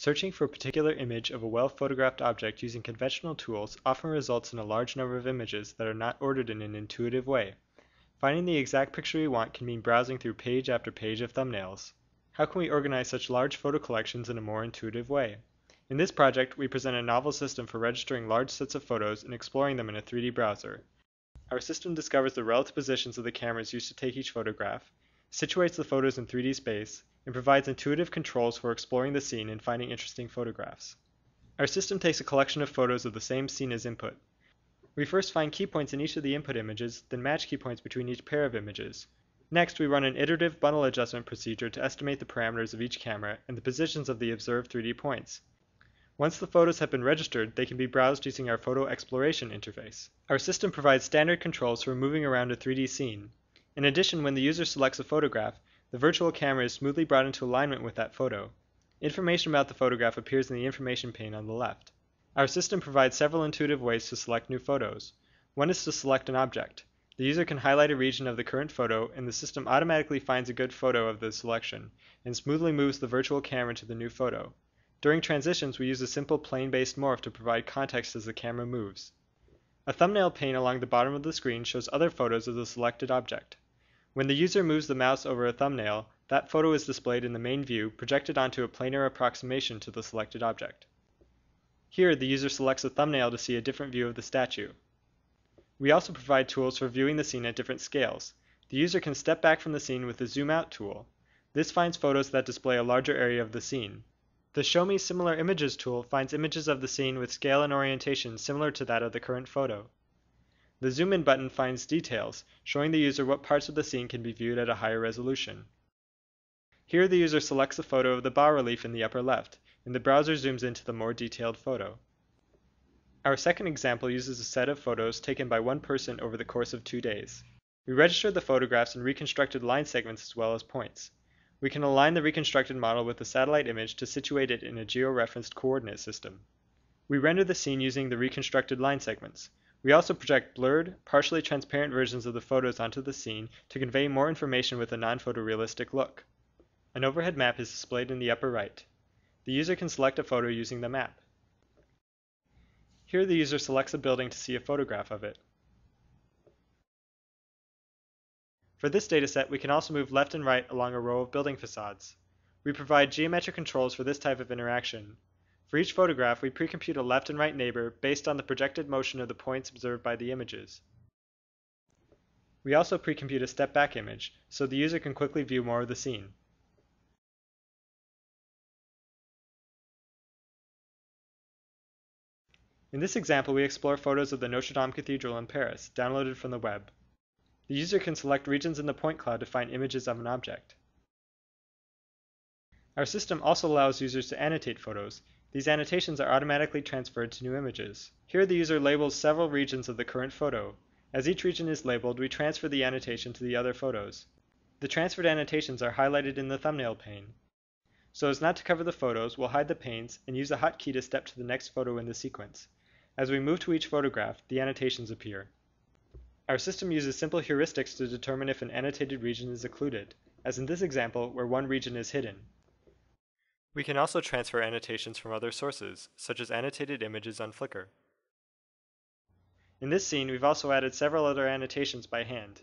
Searching for a particular image of a well-photographed object using conventional tools often results in a large number of images that are not ordered in an intuitive way. Finding the exact picture we want can mean browsing through page after page of thumbnails. How can we organize such large photo collections in a more intuitive way? In this project, we present a novel system for registering large sets of photos and exploring them in a 3D browser. Our system discovers the relative positions of the cameras used to take each photograph, situates the photos in 3D space, and provides intuitive controls for exploring the scene and finding interesting photographs. Our system takes a collection of photos of the same scene as input. We first find key points in each of the input images, then match key points between each pair of images. Next, we run an iterative bundle adjustment procedure to estimate the parameters of each camera and the positions of the observed 3D points. Once the photos have been registered, they can be browsed using our photo exploration interface. Our system provides standard controls for moving around a 3D scene. In addition, when the user selects a photograph, the virtual camera is smoothly brought into alignment with that photo. Information about the photograph appears in the information pane on the left. Our system provides several intuitive ways to select new photos. One is to select an object. The user can highlight a region of the current photo, and the system automatically finds a good photo of the selection, and smoothly moves the virtual camera to the new photo. During transitions, we use a simple plane-based morph to provide context as the camera moves. A thumbnail pane along the bottom of the screen shows other photos of the selected object. When the user moves the mouse over a thumbnail, that photo is displayed in the main view, projected onto a planar approximation to the selected object. Here, the user selects a thumbnail to see a different view of the statue. We also provide tools for viewing the scene at different scales. The user can step back from the scene with the Zoom Out tool. This finds photos that display a larger area of the scene. The Show Me Similar Images tool finds images of the scene with scale and orientation similar to that of the current photo. The Zoom In button finds details, showing the user what parts of the scene can be viewed at a higher resolution. Here the user selects a photo of the bas-relief in the upper left, and the browser zooms into the more detailed photo. Our second example uses a set of photos taken by one person over the course of 2 days. We registered the photographs and reconstructed line segments as well as points. We can align the reconstructed model with the satellite image to situate it in a georeferenced coordinate system. We render the scene using the reconstructed line segments. We also project blurred, partially transparent versions of the photos onto the scene to convey more information with a non-photorealistic look. An overhead map is displayed in the upper right. The user can select a photo using the map. Here the user selects a building to see a photograph of it. For this dataset, we can also move left and right along a row of building facades. We provide geometric controls for this type of interaction. For each photograph, we pre-compute a left and right neighbor based on the projected motion of the points observed by the images. We also pre-compute a step-back image, so the user can quickly view more of the scene. In this example, we explore photos of the Notre Dame Cathedral in Paris, downloaded from the web. The user can select regions in the point cloud to find images of an object. Our system also allows users to annotate photos. These annotations are automatically transferred to new images. Here the user labels several regions of the current photo. As each region is labeled, we transfer the annotation to the other photos. The transferred annotations are highlighted in the thumbnail pane. So as not to cover the photos, we'll hide the panes and use a hotkey to step to the next photo in the sequence. As we move to each photograph, the annotations appear. Our system uses simple heuristics to determine if an annotated region is occluded, as in this example where one region is hidden. We can also transfer annotations from other sources, such as annotated images on Flickr. In this scene, we've also added several other annotations by hand.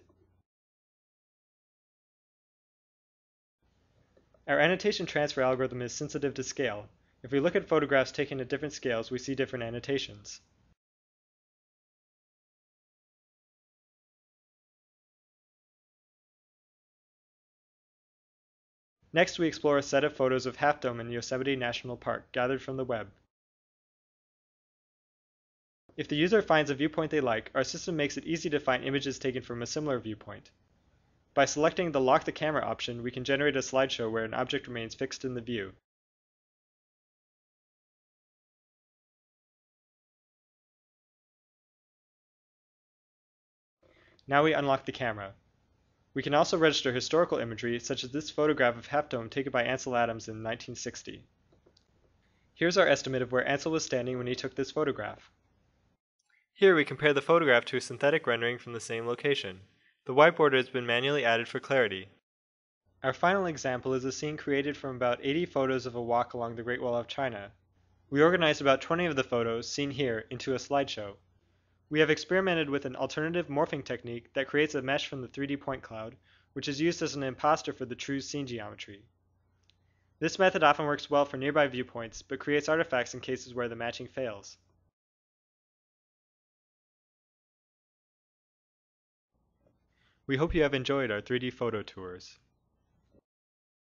Our annotation transfer algorithm is sensitive to scale. If we look at photographs taken at different scales, we see different annotations. Next, we explore a set of photos of Half Dome in Yosemite National Park, gathered from the web. If the user finds a viewpoint they like, our system makes it easy to find images taken from a similar viewpoint. By selecting the Lock the Camera option, we can generate a slideshow where an object remains fixed in the view. Now we unlock the camera. We can also register historical imagery, such as this photograph of Half Dome taken by Ansel Adams in 1960. Here's our estimate of where Ansel was standing when he took this photograph. Here we compare the photograph to a synthetic rendering from the same location. The white border has been manually added for clarity. Our final example is a scene created from about 80 photos of a walk along the Great Wall of China. We organized about 20 of the photos, seen here, into a slideshow. We have experimented with an alternative morphing technique that creates a mesh from the 3D point cloud, which is used as an imposter for the true scene geometry. This method often works well for nearby viewpoints, but creates artifacts in cases where the matching fails. We hope you have enjoyed our 3D photo tours.